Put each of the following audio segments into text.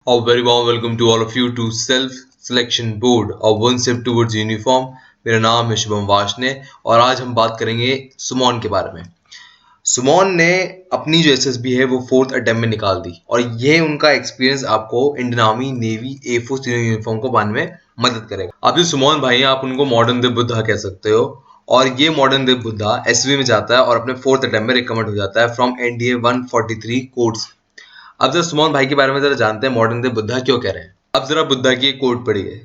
A very warm welcome to all of you to Self Selection Board और One Step Towards Uniform। मेरा नाम है शुभम वाशने और आज हम बात करेंगे सुमोन के बारे में। सुमोन ने अपनी जो एसएसबी है वो 4th अटेम्प्ट में निकाल दी और ये उनका एक्सपीरियंस आपको इंडियन आर्मी, नेवी, एयरफोर्स तीनों यूनिफॉर्म को पाने में मदद करेगा। आप जो सुमोन भाई हैं आप उनको मॉडर्न देव बुद्धा कह सकते हो और ये मॉडर्न देव बुद्धा एसएसबी में जाता है और अपने 4th अटेम्प्ट में रिकमेंड हो जाता है फ्रॉम एनडीए 143 कोड्स। अब जरा सुमन भाई के बारे में जरा जानते हैं मॉडर्न डे बुद्धा क्यों कह रहे हैं। अब जरा बुद्धा की एक कोट पढ़िए।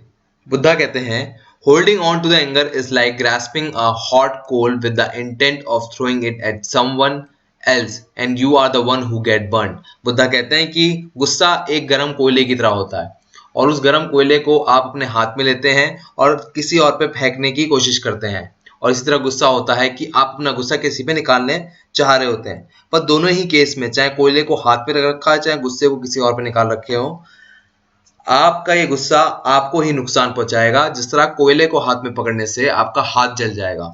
बुद्धा कहते हैं holding on to the anger is like grasping a hot coal with the intent of throwing it at someone else and you are the one who get burn. Buddha कहते हैं कि गुस्सा एक गर्म कोयले की तरह होता है और उस गर्म कोयले को आप अपने हाथ में लेते हैं और किसी और पे फेंकने की कोशिश करते हैं और इसी तरह गुस्सा होता है कि आप अपना गुस्सा किसी पे निकालने चाह रहे होते हैं, पर दोनों ही केस में चाहे कोयले को हाथ पे रखा है चाहे गुस्से को किसी और पे निकाल रखे हो, आपका ये गुस्सा आपको ही नुकसान पहुंचाएगा। जिस तरह कोयले को हाथ में पकड़ने से आपका हाथ जल जाएगा।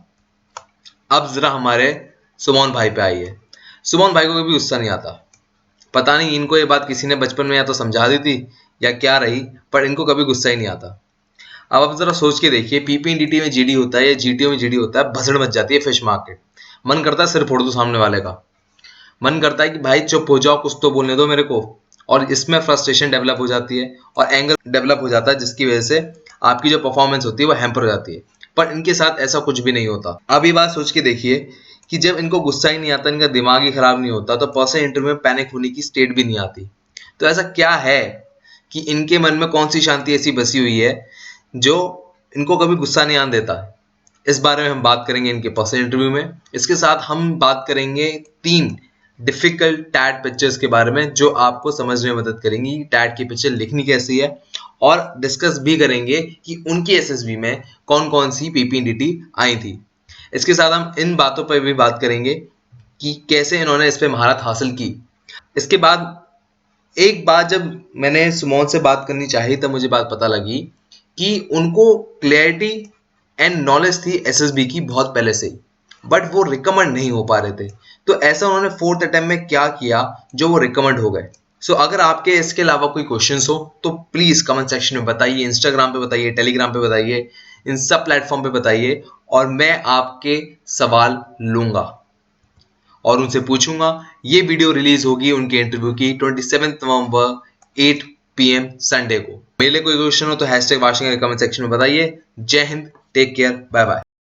अब जरा हमारे सुमन भाई पे आइए। सुमन भाई को कभी गुस्सा नहीं आता। पता नहीं इनको ये बात किसी ने बचपन में या तो समझा दी थी या क्या रही, पर इनको कभी गुस्सा ही नहीं आता। अब आप जरा सोच के देखिए, पीपीएनडीटी में जीडी होता है या जीटीओ में जीडी होता है, भसड़ मच जाती है फिश मार्केट। मन करता है सिर फोड़ दो सामने वाले का। मन करता है कि भाई चुप हो जाओ, कुछ तो बोलने दो मेरे को। और इसमें फ्रस्ट्रेशन डेवलप हो जाती है और एंगर डेवलप हो जाता है जिसकी वजह से आपकी जो परफॉर्मेंस होती है वो हैम्पर हो जाती है। पर इनके साथ ऐसा कुछ भी नहीं होता। अब ये बात सोच के देखिए कि जब इनको गुस्सा ही नहीं आता, इनका दिमाग ही खराब नहीं होता, तो पर्सनल इंटरव्यू में पैनिक होने की स्टेट भी नहीं आती। तो ऐसा क्या है कि इनके मन में कौन सी शांति ऐसी बसी हुई है जो इनको कभी गुस्सा नहीं आने देता है। इस बारे में हम बात करेंगे इनके पर्सनल इंटरव्यू में। इसके साथ हम बात करेंगे 3 डिफिकल्ट टैट पिक्चर्स के बारे में जो आपको समझने में मदद करेंगी टैट की पिक्चर लिखनी कैसी है, और डिस्कस भी करेंगे कि उनकी एसएसबी में कौन कौन सी पीपीएनडीटी आई थी। इसके साथ हम इन बातों पर भी बात करेंगे कि कैसे इन्होंने इस पर महारत हासिल की। इसके बाद एक बात जब मैंने सुमोन से बात करनी चाही तब मुझे बात पता लगी कि उनको क्लैरिटी एंड नॉलेज थी एसएसबी की बहुत पहले से ही, बट वो रिकमेंड नहीं हो पा रहे थे। तो ऐसा उन्होंने 4th अटेम्प्ट में क्या किया जो वो रिकमेंड हो गए। सो अगर आपके इसके अलावा कोई क्वेश्चंस हो तो प्लीज कमेंट सेक्शन में बताइए, इंस्टाग्राम पे बताइए, टेलीग्राम पे बताइए, इन सब प्लेटफॉर्म पे बताइए और मैं आपके सवाल लूंगा और उनसे पूछूंगा। ये वीडियो रिलीज होगी उनके इंटरव्यू की 27 नवंबर 8 PM संडे को। मेरे कोई क्वेश्चन हो तो हैशटैग वाशिंग कमेंट सेक्शन में बताइए। जय हिंद, टेक केयर, बाय बाय।